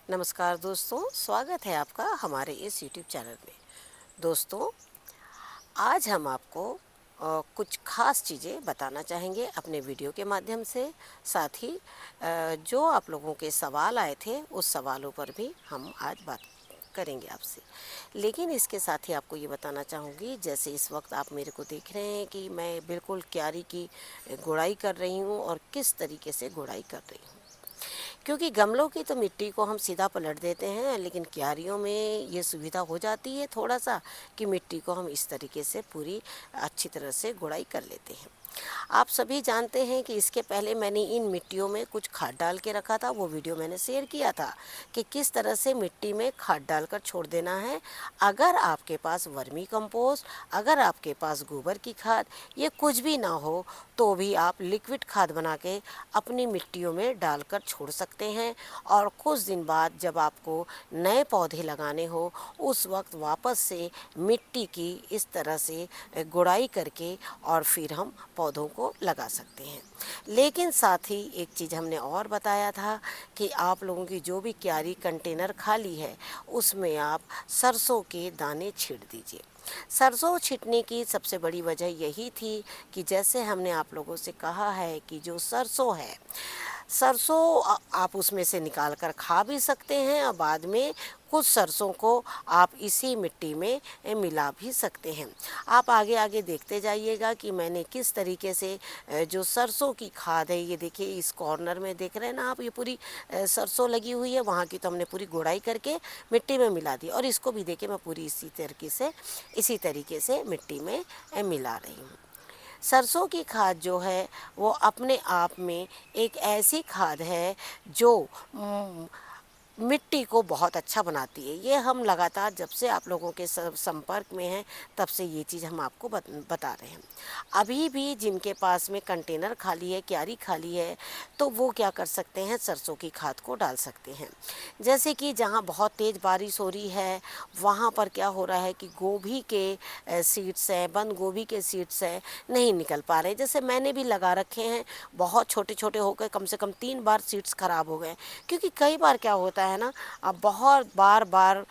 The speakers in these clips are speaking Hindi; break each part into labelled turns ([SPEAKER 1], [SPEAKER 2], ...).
[SPEAKER 1] नमस्कार दोस्तों, स्वागत है आपका हमारे इस YouTube चैनल में। दोस्तों, आज हम आपको कुछ ख़ास चीज़ें बताना चाहेंगे अपने वीडियो के माध्यम से। साथ ही जो आप लोगों के सवाल आए थे उस सवालों पर भी हम आज बात करेंगे आपसे। लेकिन इसके साथ ही आपको ये बताना चाहूँगी, जैसे इस वक्त आप मेरे को देख रहे हैं कि मैं बिल्कुल क्यारी की गुड़ाई कर रही हूँ और किस तरीके से गुड़ाई कर रही हूँ। क्योंकि गमलों की तो मिट्टी को हम सीधा पलट देते हैं, लेकिन क्यारियों में ये सुविधा हो जाती है थोड़ा सा कि मिट्टी को हम इस तरीके से पूरी अच्छी तरह से गुड़ाई कर लेते हैं। आप सभी जानते हैं कि इसके पहले मैंने इन मिट्टियों में कुछ खाद डाल के रखा था, वो वीडियो मैंने शेयर किया था कि किस तरह से मिट्टी में खाद डालकर छोड़ देना है। अगर आपके पास वर्मी कंपोस्ट, अगर आपके पास गोबर की खाद, ये कुछ भी ना हो तो भी आप लिक्विड खाद बना के अपनी मिट्टियों में डालकर छोड़ सकते हैं। और कुछ दिन बाद जब आपको नए पौधे लगाने हो उस वक्त वापस से मिट्टी की इस तरह से गुड़ाई करके और फिर हम पौधों को लगा सकते हैं। लेकिन साथ ही एक चीज़ हमने और बताया था कि आप लोगों की जो भी क्यारी कंटेनर खाली है उसमें आप सरसों के दाने छींट दीजिए। सरसों छींटने की सबसे बड़ी वजह यही थी कि जैसे हमने आप लोगों से कहा है कि जो सरसों है, सरसों आप उसमें से निकाल कर खा भी सकते हैं और बाद में कुछ सरसों को आप इसी मिट्टी में मिला भी सकते हैं। आप आगे आगे देखते जाइएगा कि मैंने किस तरीके से जो सरसों की खाद है, ये देखिए इस कॉर्नर में देख रहे हैं ना आप, ये पूरी सरसों लगी हुई है, वहाँ की तो हमने पूरी गुड़ाई करके मिट्टी में मिला दी। और इसको भी देखिए मैं पूरी इसी तरीके से मिट्टी में मिला रही हूँ। सरसों की खाद जो है वो अपने आप में एक ऐसी खाद है जो मिट्टी को बहुत अच्छा बनाती है। ये हम लगातार जब से आप लोगों के संपर्क में हैं तब से ये चीज़ हम आपको बता रहे हैं। अभी भी जिनके पास में कंटेनर खाली है, क्यारी खाली है, तो वो क्या कर सकते हैं, सरसों की खाद को डाल सकते हैं। जैसे कि जहाँ बहुत तेज़ बारिश हो रही है वहाँ पर क्या हो रहा है कि गोभी के सीड्स हैं, बंद गोभी के सीड्स हैं, नहीं निकल पा रहे। जैसे मैंने भी लगा रखे हैं, बहुत छोटे छोटे होकर कम से कम 3 बार सीड्स ख़राब हो गए। क्योंकि कई बार क्या होता है ना, अब बहुत बार बार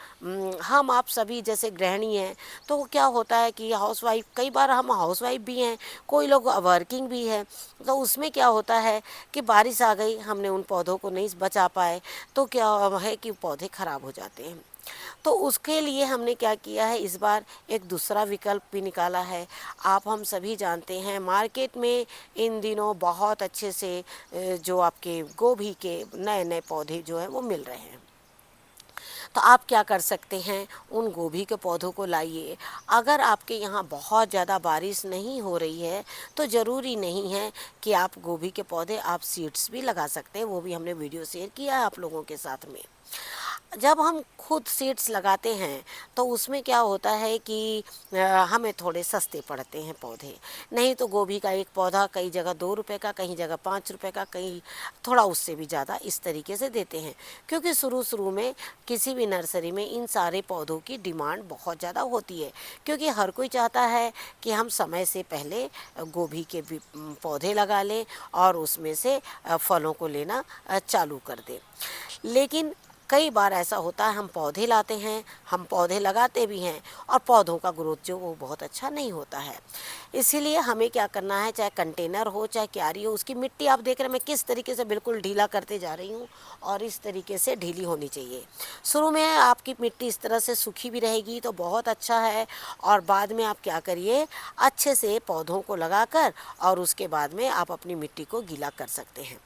[SPEAKER 1] हम आप सभी जैसे गृहिणी हैं तो क्या होता है कि हाउसवाइफ, कई बार हम हाउसवाइफ भी हैं, कोई लोग वर्किंग भी है, तो उसमें क्या होता है कि बारिश आ गई, हमने उन पौधों को नहीं बचा पाए तो क्या है कि पौधे ख़राब हो जाते हैं। तो उसके लिए हमने क्या किया है, इस बार एक दूसरा विकल्प भी निकाला है। आप हम सभी जानते हैं मार्केट में इन दिनों बहुत अच्छे से जो आपके गोभी के नए नए पौधे जो हैं वो मिल रहे हैं। तो आप क्या कर सकते हैं, उन गोभी के पौधों को लाइए। अगर आपके यहाँ बहुत ज़्यादा बारिश नहीं हो रही है तो ज़रूरी नहीं है कि आप गोभी के पौधे, आप सीड्स भी लगा सकते हैं, वो भी हमने वीडियो शेयर किया है आप लोगों के साथ में। जब हम खुद सीड्स लगाते हैं तो उसमें क्या होता है कि हमें थोड़े सस्ते पड़ते हैं पौधे। नहीं तो गोभी का एक पौधा कई जगह 2 रुपए का, कहीं जगह 5 रुपए का, कहीं थोड़ा उससे भी ज़्यादा इस तरीके से देते हैं। क्योंकि शुरू में किसी भी नर्सरी में इन सारे पौधों की डिमांड बहुत ज़्यादा होती है, क्योंकि हर कोई चाहता है कि हम समय से पहले गोभी के भी पौधे लगा लें और उसमें से फलों को लेना चालू कर दें। लेकिन कई बार ऐसा होता है हम पौधे लाते हैं, हम पौधे लगाते भी हैं और पौधों का ग्रोथ जो वो बहुत अच्छा नहीं होता है। इसीलिए हमें क्या करना है, चाहे कंटेनर हो चाहे क्यारी हो, उसकी मिट्टी आप देख रहे हैं मैं किस तरीके से बिल्कुल ढीला करते जा रही हूँ और इस तरीके से ढीली होनी चाहिए। शुरू में आपकी मिट्टी इस तरह से सूखी भी रहेगी तो बहुत अच्छा है, और बाद में आप क्या करिए, अच्छे से पौधों को लगाकर और उसके बाद में आप अपनी मिट्टी को गीला कर सकते हैं।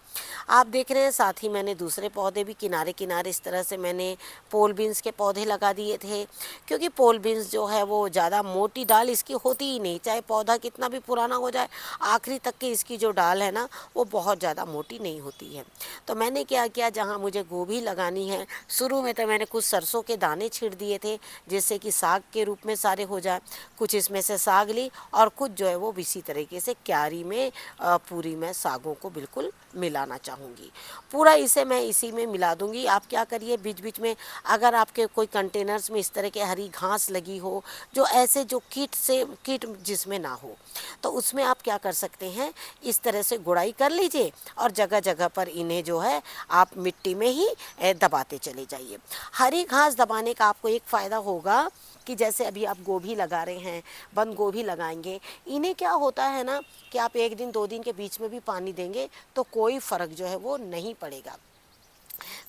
[SPEAKER 1] आप देख रहे हैं साथ ही मैंने दूसरे पौधे भी किनारे किनारे इस तरह से मैंने पोल बीन्स के पौधे लगा दिए थे। क्योंकि पोल बीन्स जो है वो ज़्यादा मोटी डाल इसकी होती ही नहीं, चाहे पौधा कितना भी पुराना हो जाए, आखिरी तक की इसकी जो डाल है ना वो बहुत ज़्यादा मोटी नहीं होती है। तो मैंने क्या किया, जहाँ मुझे गोभी लगानी है, शुरू में तो मैंने कुछ सरसों के दाने छींट दिए थे जिससे कि साग के रूप में सारे हो जाए। कुछ इसमें से साग ली और कुछ जो है वो इसी तरीके से क्यारी में पूरी मैं सागों को बिल्कुल मिलाना चाहूँगी। पूरा इसे मैं इसी में मिला दूँगी। आप क्या करिए, बीच बीच में अगर आपके कोई कंटेनर्स में इस तरह के हरी घास लगी हो, जो ऐसे जो कीट जिसमें ना हो, तो उसमें आप क्या कर सकते हैं, इस तरह से गुड़ाई कर लीजिए और जगह जगह पर इन्हें जो है आप मिट्टी में ही दबाते चले जाइए। हरी घास दबाने का आपको एक फ़ायदा होगा कि जैसे अभी आप गोभी लगा रहे हैं, बंद गोभी लगाएंगे, इन्हें क्या होता है ना कि आप 1 दिन 2 दिन के बीच में भी पानी देंगे तो कोई फ़र्क जो है वो नहीं पड़ेगा।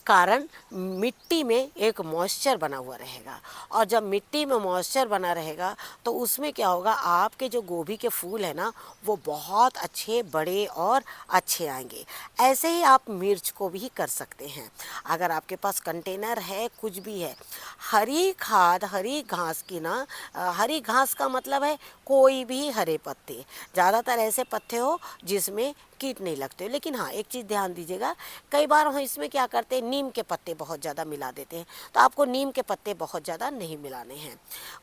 [SPEAKER 1] कारण मिट्टी में एक मॉइस्चर बना हुआ रहेगा, और जब मिट्टी में मॉइस्चर बना रहेगा तो उसमें क्या होगा, आपके जो गोभी के फूल है ना वो बहुत अच्छे बड़े और अच्छे आएंगे। ऐसे ही आप मिर्च को भी कर सकते हैं। अगर आपके पास कंटेनर है, कुछ भी है, हरी खाद हरी घास की ना, हरी घास का मतलब है कोई भी हरे पत्ते, ज़्यादातर ऐसे पत्ते हो जिसमें कीट नहीं लगते हो। लेकिन हाँ, एक चीज़ ध्यान दीजिएगा, कई बार हम इसमें क्या करते हैं, नीम के पत्ते बहुत ज़्यादा मिला देते हैं, तो आपको नीम के पत्ते बहुत ज़्यादा नहीं मिलाने हैं।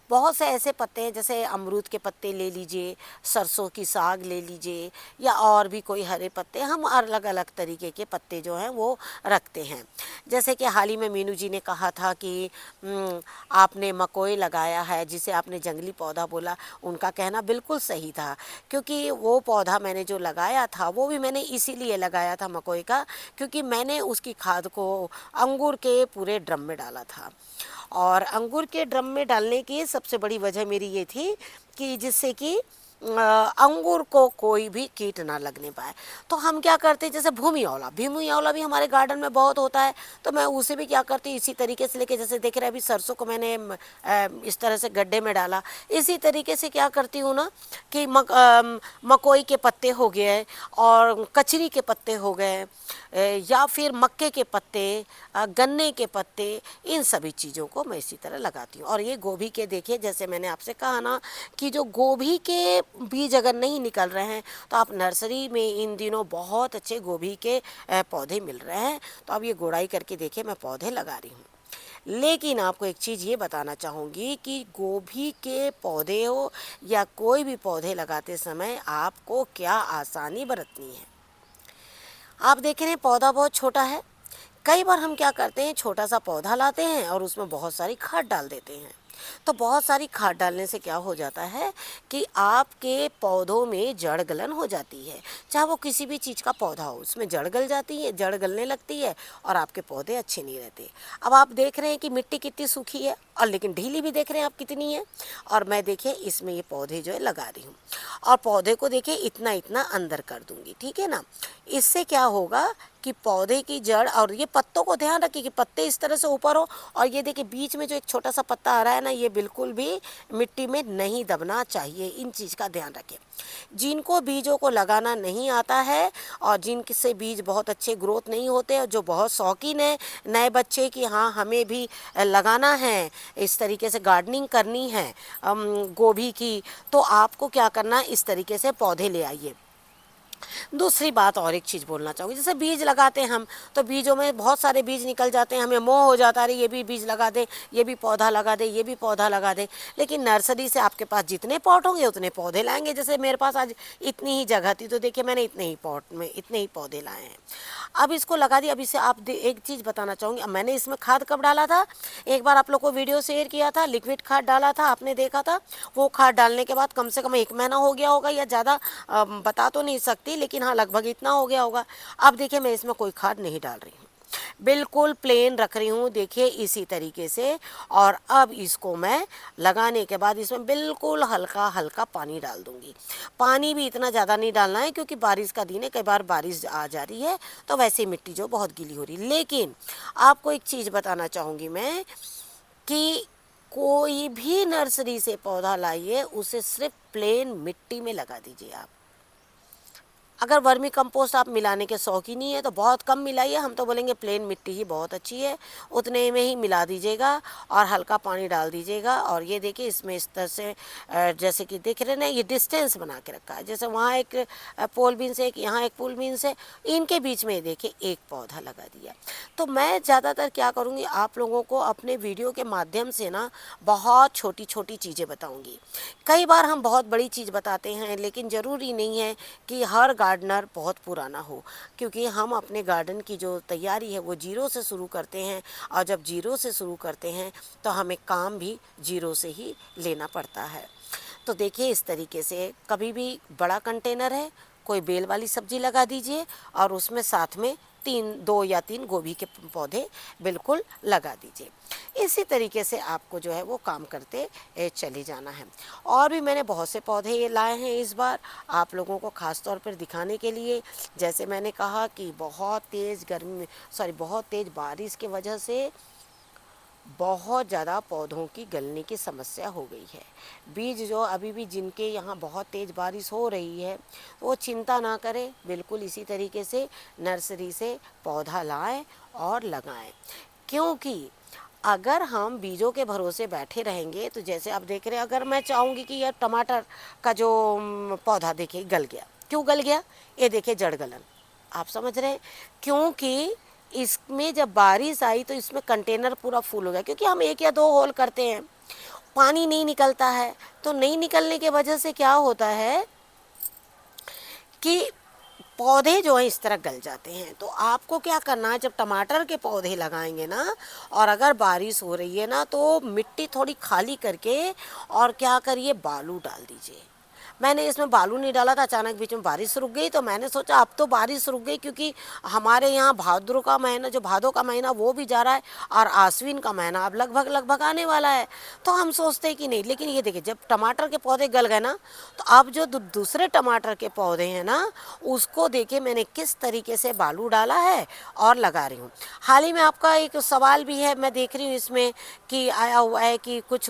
[SPEAKER 1] बहुत से ऐसे पत्ते हैं, जैसे अमरूद के पत्ते ले लीजिए, सरसों की साग ले लीजिए, या और भी कोई हरे पत्ते, हम अलग अलग तरीके के पत्ते जो हैं वो रखते हैं। जैसे कि हाल ही में मीनू जी ने कहा था कि आपने मकोई लगाया है, जिसे आपने जंगली पौधा बोला, उनका कहना बिल्कुल सही था, क्योंकि वो पौधा मैंने जो लगाया था वो भी मैंने इसीलिए लगाया था मकोई का, क्योंकि मैंने उसकी खाद को अंगूर के पूरे ड्रम में डाला था। और अंगूर के ड्रम में डालने की सबसे बड़ी वजह मेरी ये थी कि जिससे कि अंगूर को कोई भी कीट ना लगने पाए। तो हम क्या करते, जैसे भूमि आंवला भी हमारे गार्डन में बहुत होता है, तो मैं उसे भी क्या करती, इसी तरीके से लेके, जैसे देख रहे हैं अभी सरसों को मैंने इस तरह से गड्ढे में डाला, इसी तरीके से क्या करती हूँ ना कि मकोई के पत्ते हो गए और कचरी के पत्ते हो गए, या फिर मक्के के पत्ते, गन्ने के पत्ते, इन सभी चीज़ों को मैं इसी तरह लगाती हूँ। और ये गोभी के देखिए, जैसे मैंने आपसे कहा ना कि जो गोभी के बीज अगर नहीं निकल रहे हैं तो आप नर्सरी में इन दिनों बहुत अच्छे गोभी के पौधे मिल रहे हैं, तो अब ये गुड़ाई करके देखिए मैं पौधे लगा रही हूँ। लेकिन आपको एक चीज़ ये बताना चाहूँगी कि गोभी के पौधे हो या कोई भी पौधे लगाते समय आपको क्या आसानी बरतनी है। आप देख रहे हैं पौधा बहुत छोटा है, कई बार हम क्या करते हैं, छोटा सा पौधा लाते हैं और उसमें बहुत सारी खाद डाल देते हैं। तो बहुत सारी खाद डालने से क्या हो जाता है कि आपके पौधों में जड़ गलन हो जाती है। चाहे वो किसी भी चीज़ का पौधा हो, उसमें जड़ गल जाती है, जड़ गलने लगती है और आपके पौधे अच्छे नहीं रहते। अब आप देख रहे हैं कि मिट्टी कितनी सूखी है, और लेकिन ढीली भी देख रहे हैं आप कितनी है। और मैं देखिए इसमें ये पौधे जो है लगा रही हूँ, और पौधे को देखिए इतना इतना अंदर कर दूंगी, ठीक है ना। इससे क्या होगा कि पौधे की जड़, और ये पत्तों को ध्यान रखिए कि पत्ते इस तरह से ऊपर हो, और ये देखिए बीच में जो एक छोटा सा पत्ता आ रहा है ना, ये बिल्कुल भी मिट्टी में नहीं दबना चाहिए। इन चीज़ का ध्यान रखें। जिनको बीजों को लगाना नहीं आता है और जिनसे बीज बहुत अच्छे ग्रोथ नहीं होते, और जो बहुत शौकीन है नए बच्चे कि हाँ हमें भी लगाना है, इस तरीके से गार्डनिंग करनी है गोभी की, तो आपको क्या करना है, इस तरीके से पौधे ले आइए। दूसरी बात और एक चीज़ बोलना चाहूँगी, जैसे बीज लगाते हैं हम, तो बीजों में बहुत सारे बीज निकल जाते हैं, हमें मोह हो जाता है, अरे ये भी बीज लगा दे, ये भी पौधा लगा दे, ये भी पौधा लगा दे। लेकिन नर्सरी से आपके पास जितने पॉट होंगे उतने पौधे लाएंगे। जैसे मेरे पास आज इतनी ही जगह थी, तो देखिए मैंने इतने ही पॉट में इतने ही पौधे लाए हैं। अब इसको लगा दिया। अब इसे आप एक चीज़ बताना चाहूँगी, अब मैंने इसमें खाद कब डाला था, एक बार आप लोग को वीडियो शेयर किया था, लिक्विड खाद डाला था, आपने देखा था। वो खाद डालने के बाद कम से कम 1 महीना हो गया होगा, या ज़्यादा बता तो नहीं सकती, लेकिन हाँ लगभग इतना हो गया होगा। अब देखिए मैं इसमें कोई खाद नहीं डाल रही हूँ, बिल्कुल प्लेन रख रही हूँ, देखिए इसी तरीके से। और अब इसको मैं लगाने के बाद इसमें बिल्कुल हल्का हल्का पानी डाल दूँगी। पानी भी इतना ज़्यादा नहीं डालना है, क्योंकि बारिश का दिन है, कई बार बारिश आ जा रही है तो वैसे ही मिट्टी जो बहुत गीली हो रही है। लेकिन आपको एक चीज़ बताना चाहूँगी मैं कि कोई भी नर्सरी से पौधा लाइए, उसे सिर्फ प्लेन मिट्टी में लगा दीजिए आप। अगर वर्मी कंपोस्ट आप मिलाने के शौकीन नहीं है तो बहुत कम मिलाइए, हम तो बोलेंगे प्लेन मिट्टी ही बहुत अच्छी है, उतने में ही मिला दीजिएगा और हल्का पानी डाल दीजिएगा। और ये देखिए इसमें इस तरह से जैसे कि देख रहे हैं ये डिस्टेंस बना के रखा है, जैसे वहाँ एक पोल बीन से, एक यहाँ एक पोल बीन से, इनके बीच में देखिए एक पौधा लगा दिया। तो मैं ज़्यादातर क्या करूँगी, आप लोगों को अपने वीडियो के माध्यम से ना बहुत छोटी छोटी चीज़ें बताऊँगी। कई बार हम बहुत बड़ी चीज़ बताते हैं, लेकिन ज़रूरी नहीं है कि हर गार्डनर बहुत पुराना हो, क्योंकि हम अपने गार्डन की जो तैयारी है वो जीरो से शुरू करते हैं, और जब जीरो से शुरू करते हैं तो हमें काम भी जीरो से ही लेना पड़ता है। तो देखिए इस तरीके से कभी भी बड़ा कंटेनर है, कोई बेल वाली सब्जी लगा दीजिए और उसमें साथ में 2 या 3 गोभी के पौधे बिल्कुल लगा दीजिए। इसी तरीके से आपको जो है वो काम करते चले जाना है। और भी मैंने बहुत से पौधे ये लाए हैं इस बार आप लोगों को ख़ास तौर पर दिखाने के लिए। जैसे मैंने कहा कि बहुत तेज़ बारिश की वजह से बहुत ज़्यादा पौधों की गलने की समस्या हो गई है। बीज जो अभी भी जिनके यहाँ बहुत तेज़ बारिश हो रही है वो चिंता ना करें, बिल्कुल इसी तरीके से नर्सरी से पौधा लाएं और लगाएं। क्योंकि अगर हम बीजों के भरोसे बैठे रहेंगे तो जैसे आप देख रहे हैं, अगर मैं चाहूँगी कि यह टमाटर का जो पौधा देखिए गल गया, क्यों गल गया? ये देखिए जड़ गलन, आप समझ रहे हैं? क्योंकि इसमें जब बारिश आई तो इसमें कंटेनर पूरा फुल हो गया, क्योंकि हम 1 या 2 होल करते हैं, पानी नहीं निकलता है। तो नहीं निकलने की वजह से क्या होता है कि पौधे जो हैं इस तरह गल जाते हैं। तो आपको क्या करना है, जब टमाटर के पौधे लगाएंगे ना और अगर बारिश हो रही है ना, तो मिट्टी थोड़ी खाली करके और क्या करिए, बालू डाल दीजिए। मैंने इसमें बालू नहीं डाला था, अचानक बीच में बारिश रुक गई तो मैंने सोचा अब तो बारिश रुक गई, क्योंकि हमारे यहाँ भाद्र का महीना, जो भादों का महीना वो भी जा रहा है और आश्विन का महीना अब लगभग आने वाला है। तो हम सोचते हैं कि नहीं, लेकिन ये देखिए जब टमाटर के पौधे गल गए ना, तो अब जो दूसरे टमाटर के पौधे हैं ना, उसको देखिए मैंने किस तरीके से बालू डाला है और लगा रही हूँ। हाल ही में आपका एक सवाल भी है, मैं देख रही हूँ इसमें कि आया हुआ है कि कुछ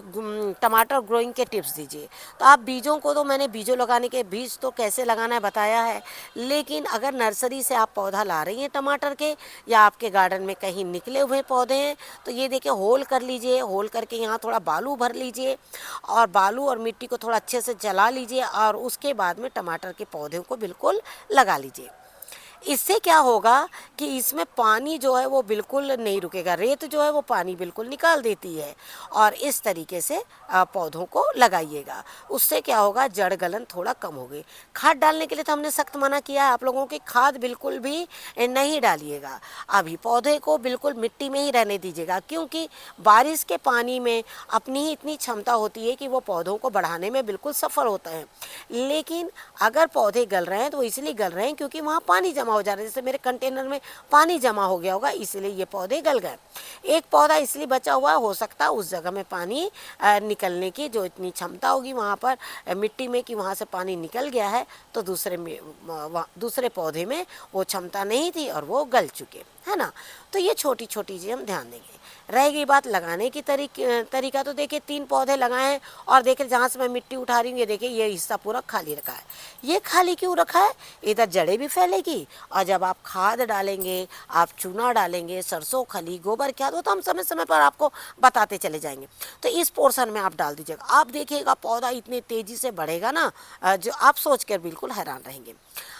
[SPEAKER 1] टमाटर ग्रोइंग के टिप्स दीजिए। तो आप बीजों को, तो मैंने बीजों लगाने के बीज तो कैसे लगाना है बताया है, लेकिन अगर नर्सरी से आप पौधा ला रही हैं टमाटर के, या आपके गार्डन में कहीं निकले हुए पौधे हैं, तो ये देखिए होल कर लीजिए, होल करके यहाँ थोड़ा बालू भर लीजिए और बालू और मिट्टी को थोड़ा अच्छे से जला लीजिए और उसके बाद में टमाटर के पौधों को बिल्कुल लगा लीजिए। इससे क्या होगा कि इसमें पानी जो है वो बिल्कुल नहीं रुकेगा, रेत जो है वो पानी बिल्कुल निकाल देती है। और इस तरीके से पौधों को लगाइएगा, उससे क्या होगा, जड़ गलन थोड़ा कम होगी। खाद डालने के लिए तो हमने सख्त मना किया है आप लोगों की, खाद बिल्कुल भी नहीं डालिएगा। अभी पौधे को बिल्कुल मिट्टी में ही रहने दीजिएगा, क्योंकि बारिश के पानी में अपनी ही इतनी क्षमता होती है कि वो पौधों को बढ़ाने में बिल्कुल सफल होता है। लेकिन अगर पौधे गल रहे हैं तो इसलिए गल रहे हैं क्योंकि वहाँ पानी जमा हो जा रहा है, जैसे मेरे कंटेनर में पानी जमा हो गया होगा, इसलिए ये पौधे गल गए। एक पौधा इसलिए बचा हुआ हो सकता है उस जगह में पानी निकलने की जो इतनी क्षमता होगी वहाँ पर मिट्टी में कि वहाँ से पानी निकल गया है, तो दूसरे पौधे में वो क्षमता नहीं थी और वो गल चुके, है ना। तो ये छोटी छोटी चीज़ हम ध्यान देंगे। रह गई बात लगाने की तरीका, तो देखिए 3 पौधे लगाए हैं और देखिए जहाँ से मैं मिट्टी उठा रही हूँ, ये देखिए ये हिस्सा पूरा खाली रखा है। ये खाली क्यों रखा है? इधर जड़ें भी फैलेगी और जब आप खाद डालेंगे, आप चूना डालेंगे, सरसों खली, गोबर खाद, वो तो हम समय समय पर आपको बताते चले जाएंगे। तो इस पोर्शन में आप डाल दीजिएगा, आप देखिएगा पौधा इतने तेज़ी से बढ़ेगा ना, जो आप सोच कर बिल्कुल हैरान रहेंगे।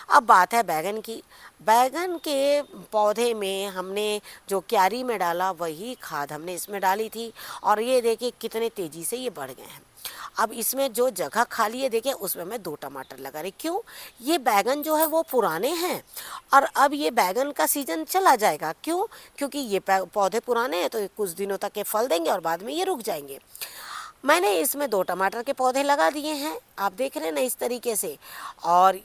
[SPEAKER 1] अब बात है बैगन की। बैगन के पौधे में हमने जो क्यारी में डाला वही खाद हमने इसमें डाली थी और ये देखिए कितने तेज़ी से ये बढ़ गए हैं। अब इसमें जो जगह खाली है देखिए उसमें मैं 2 टमाटर लगा रही। क्यों? ये बैगन जो है वो पुराने हैं और अब ये बैगन का सीज़न चला जाएगा। क्यों? क्योंकि ये पौधे पुराने हैं तो ये कुछ दिनों तक ये फल देंगे और बाद में ये रुक जाएंगे। मैंने इसमें 2 टमाटर के पौधे लगा दिए हैं, आप देख रहे हैं ना इस तरीके से। और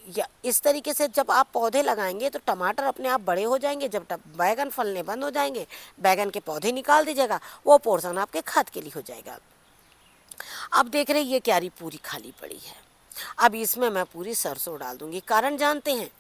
[SPEAKER 1] इस तरीके से जब आप पौधे लगाएंगे तो टमाटर अपने आप बड़े हो जाएंगे। जब बैगन फलने बंद हो जाएंगे, बैगन के पौधे निकाल दीजिएगा, वो पोर्शन आपके खाद के लिए हो जाएगा। अब देख रहे हैं ये क्यारी पूरी खाली पड़ी है। अब इसमें मैं पूरी सरसों डाल दूंगी। कारण जानते हैं?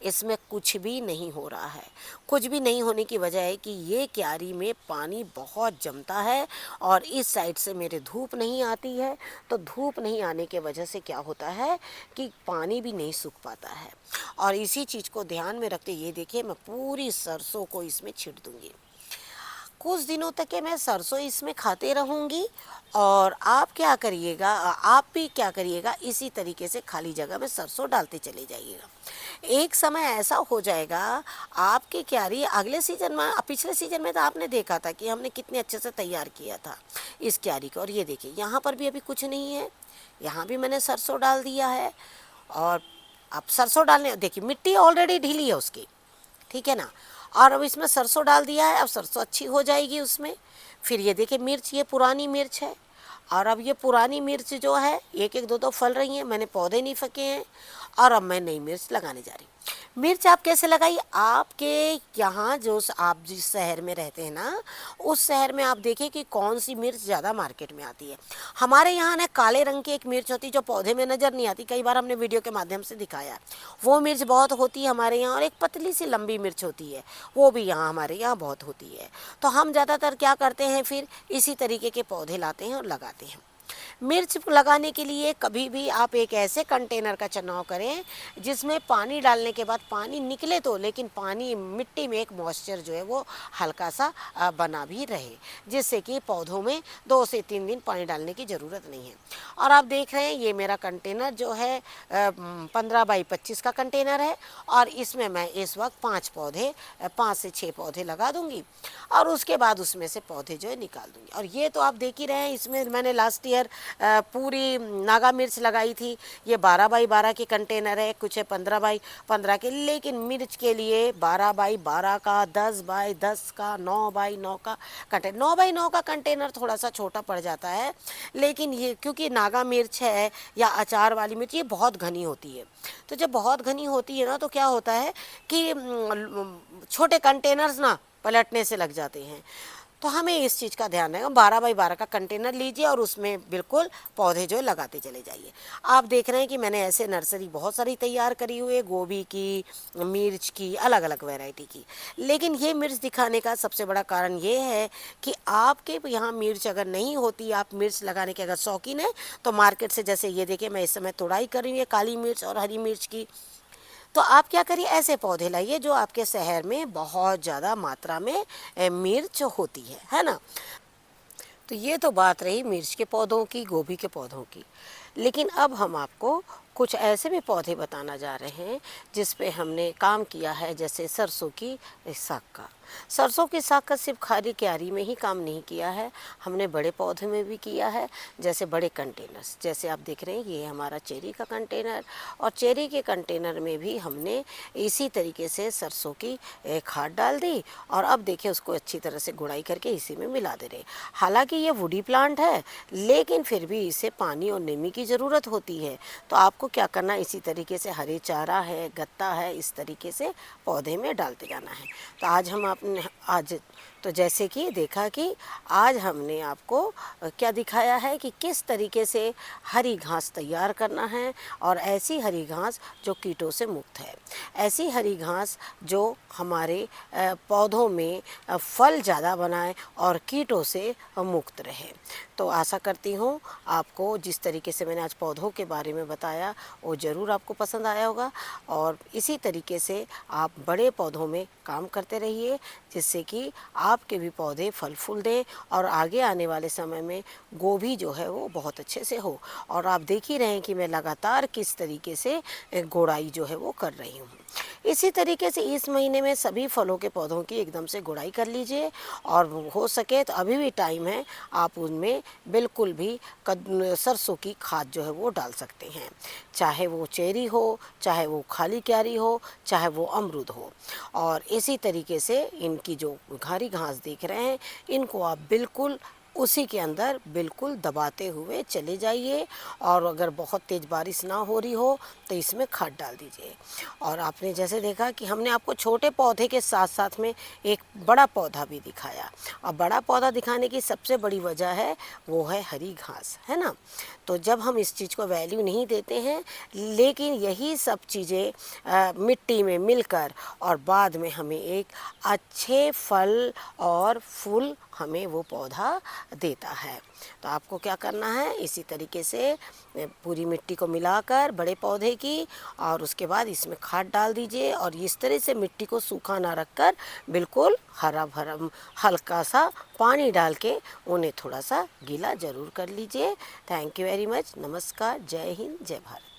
[SPEAKER 1] इसमें कुछ भी नहीं हो रहा है। कुछ भी नहीं होने की वजह है कि ये क्यारी में पानी बहुत जमता है और इस साइड से मेरे धूप नहीं आती है, तो धूप नहीं आने के वजह से क्या होता है कि पानी भी नहीं सूख पाता है। और इसी चीज़ को ध्यान में रखते ये देखिए मैं पूरी सरसों को इसमें छिट दूँगी। कुछ दिनों तक के मैं सरसों इसमें खाते रहूँगी और आप भी क्या करिएगा, इसी तरीके से खाली जगह में सरसों डालते चले जाइएगा। एक समय ऐसा हो जाएगा आपकी क्यारी अगले सीजन में, पिछले सीजन में तो आपने देखा था कि हमने कितने अच्छे से तैयार किया था इस क्यारी को। और ये देखिए यहाँ पर भी अभी कुछ नहीं है, यहाँ भी मैंने सरसों डाल दिया है और आप सरसों डालने, देखिए मिट्टी ऑलरेडी ढीली है उसकी, ठीक है ना। और अब इसमें सरसों डाल दिया है, अब सरसों अच्छी हो जाएगी उसमें। फिर ये देखिए मिर्च, ये पुरानी मिर्च है, और अब ये पुरानी मिर्च जो है एक एक दो दो फल रही हैं, मैंने पौधे नहीं फके हैं। और अब मैं नई मिर्च लगाने जा रही हूँ। मिर्च आप कैसे लगाइए, आपके यहाँ जो आप जिस शहर में रहते हैं ना, उस शहर में आप देखिए कि कौन सी मिर्च ज़्यादा मार्केट में आती है। हमारे यहाँ ना काले रंग की एक मिर्च होती है जो पौधे में नज़र नहीं आती, कई बार हमने वीडियो के माध्यम से दिखाया। वो मिर्च बहुत होती है हमारे यहाँ, और एक पतली सी लंबी मिर्च होती है, वो भी यहाँ हमारे यहाँ बहुत होती है। तो हम ज़्यादातर क्या करते हैं, फिर इसी तरीके के पौधे लाते हैं और लगाते हैं। मिर्च लगाने के लिए कभी भी आप एक ऐसे कंटेनर का चुनाव करें जिसमें पानी डालने के बाद पानी निकले तो, लेकिन पानी मिट्टी में एक मॉइस्चर जो है वो हल्का सा बना भी रहे, जिससे कि पौधों में 2 से 3 दिन पानी डालने की ज़रूरत नहीं है। और आप देख रहे हैं ये मेरा कंटेनर जो है 15 बाई 25 का कंटेनर है, और इसमें मैं इस वक्त 5 से 6 पौधे लगा दूंगी, और उसके बाद उसमें से पौधे जो है निकाल दूंगी। और ये तो आप देख ही रहे हैं, इसमें मैंने लास्ट ईयर पूरी नागा मिर्च लगाई थी। ये 12 बाई 12 की कंटेनर है, कुछ है 15 बाई 15 के, लेकिन मिर्च के लिए 12 बाई 12 का, 10 बाई 10 का, 9 बाई 9 का कंटेनर। 9 बाई 9 का कंटेनर थोड़ा सा छोटा पड़ जाता है, लेकिन ये क्योंकि नागा मिर्च है या अचार वाली मिर्च, ये बहुत घनी होती है। तो जब बहुत घनी होती है ना, तो क्या होता है कि छोटे कंटेनर्स ना पलटने से लग जाते हैं। तो हमें इस चीज़ का ध्यान रखना, 12 बाई 12 का कंटेनर लीजिए और उसमें बिल्कुल पौधे जो लगाते चले जाइए। आप देख रहे हैं कि मैंने ऐसे नर्सरी बहुत सारी तैयार करी हुई है, गोभी की, मिर्च की, अलग अलग वैरायटी की। लेकिन ये मिर्च दिखाने का सबसे बड़ा कारण ये है कि आपके यहाँ मिर्च अगर नहीं होती, आप मिर्च लगाने के अगर शौकीन है, तो मार्केट से, जैसे ये देखिए मैं इस समय तोड़ाई कर रही हूँ काली मिर्च और हरी मिर्च की, तो आप क्या करिए, ऐसे पौधे लाइए जो आपके शहर में बहुत ज़्यादा मात्रा में मिर्च होती है ना। तो ये तो बात रही मिर्च के पौधों की, गोभी के पौधों की। लेकिन अब हम आपको कुछ ऐसे भी पौधे बताना जा रहे हैं जिस पे हमने काम किया है, जैसे सरसों की साग का। सरसों की साग का सिर्फ खाली क्यारी में ही काम नहीं किया है, हमने बड़े पौधे में भी किया है, जैसे बड़े कंटेनर्स। जैसे आप देख रहे हैं ये हमारा चेरी का कंटेनर, और चेरी के कंटेनर में भी हमने इसी तरीके से सरसों की खाद डाल दी, और अब देखिए उसको अच्छी तरह से गुड़ाई करके इसी में मिला दे रहे। हालांकि ये वुडी प्लांट है, लेकिन फिर भी इसे पानी और नमी की ज़रूरत होती है। तो आपको क्या करना, इसी तरीके से हरे चारा है, गत्ता है, इस तरीके से पौधे में डालते जाना है। तो आज तो जैसे कि देखा कि आज हमने आपको क्या दिखाया है कि किस तरीके से हरी घास तैयार करना है, और ऐसी हरी घास जो कीटों से मुक्त है, ऐसी हरी घास जो हमारे पौधों में फल ज़्यादा बनाए और कीटों से मुक्त रहे। तो आशा करती हूँ आपको जिस तरीके से मैंने आज पौधों के बारे में बताया वो ज़रूर आपको पसंद आया होगा, और इसी तरीके से आप बड़े पौधों में काम करते रहिए, जिससे कि आपके भी पौधे फल फूल दें, और आगे आने वाले समय में गोभी जो है वो बहुत अच्छे से हो। और आप देख ही रहे हैं कि मैं लगातार किस तरीके से गुड़ाई जो है वो कर रही हूँ। इसी तरीके से इस महीने में सभी फलों के पौधों की एकदम से गुड़ाई कर लीजिए, और हो सके तो अभी भी टाइम है, आप उनमें बिल्कुल भी सरसों की खाद जो है वो डाल सकते हैं, चाहे वो चेरी हो, चाहे वो खाली क्यारी हो, चाहे वो अमरूद हो। और इसी तरीके से इनकी जो हरी घास देख रहे हैं, इनको आप बिल्कुल उसी के अंदर बिल्कुल दबाते हुए चले जाइए, और अगर बहुत तेज़ बारिश ना हो रही हो तो इसमें खाद डाल दीजिए। और आपने जैसे देखा कि हमने आपको छोटे पौधे के साथ साथ में एक बड़ा पौधा भी दिखाया, और बड़ा पौधा दिखाने की सबसे बड़ी वजह है वो है हरी घास, है ना। तो जब हम इस चीज़ को वैल्यू नहीं देते हैं, लेकिन यही सब चीज़ें मिट्टी में मिलकर और बाद में हमें एक अच्छे फल और फूल हमें वो पौधा देता है। तो आपको क्या करना है, इसी तरीके से पूरी मिट्टी को मिलाकर बड़े पौधे की, और उसके बाद इसमें खाद डाल दीजिए, और इस तरह से मिट्टी को सूखा ना रखकर बिल्कुल हरा भरा हल्का सा पानी डाल के उन्हें थोड़ा सा गीला ज़रूर कर लीजिए। Thank you very much. नमस्कार, जय हिंद, जय भारत।